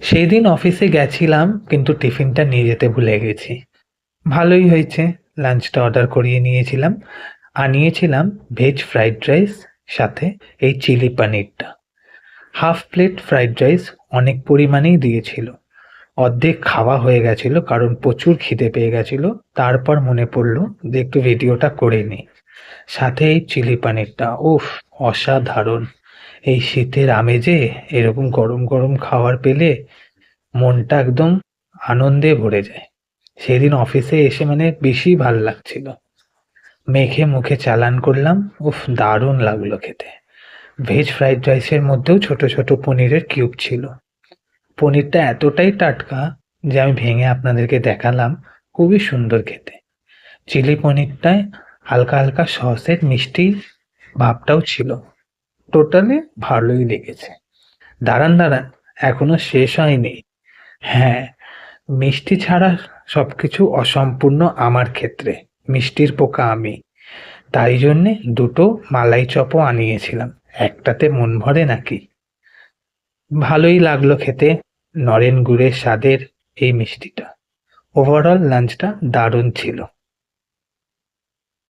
সেই দিন অফিসে গেছিলাম কিন্তু টিফিনটা নিয়ে যেতে ভুলে গেছি। ভালোই হয়েছে, লাঞ্চটা অর্ডার করিয়ে নিয়েছিলাম। আনিয়েছিলাম ভেজ ফ্রাইড রাইস, সাথে এই চিলি পনিরটা। হাফ প্লেট ফ্রাইড রাইস অনেক পরিমাণেই দিয়েছিল। অর্ধেক খাওয়া হয়ে গেছিল কারণ প্রচুর খিদে পেয়ে গেছিল। তারপর মনে পড়ল যে একটু ভিডিওটা করে নিই। সাথে এই চিলি পনিরটা, উফ, অসাধারণ! এই শীতের আমেজে এরকম গরম গরম খাবার পেলে মনটা একদম আনন্দে ভরে যায়। সেদিন অফিসে এসে মানে বেশি ভাল লাগছিল। মেখে মুখে চালান করলাম, উফ, দারুণ লাগলো খেতে। ভেজ ফ্রাইড রাইসের মধ্যেও ছোট ছোট পনিরের কিউব ছিল। পনিরটা এতটাই টাটকা যে আমি ভেঙে আপনাদেরকে দেখালাম। খুবই সুন্দর খেতে। চিলি পনিরটায় হালকা হালকা সসের মিষ্টি ভাবটাও ছিল। টোটালি ভালোই লেগেছে। দাঁড়ান দাঁড়ান, এখনো শেষ হয়নি। হ্যাঁ, মিষ্টি ছাড়া সবকিছু অসম্পূর্ণ আমার ক্ষেত্রে। মিষ্টির পোকা আমি। তাই জন্যে দুটো মালাই চপও আনিয়েছিলাম। একটাতে মন ভরে নাকি? ভালোই লাগলো খেতে, নরেন গুড়ের স্বাদের এই মিষ্টিটা। ওভারঅল লাঞ্চটা দারুণ ছিল।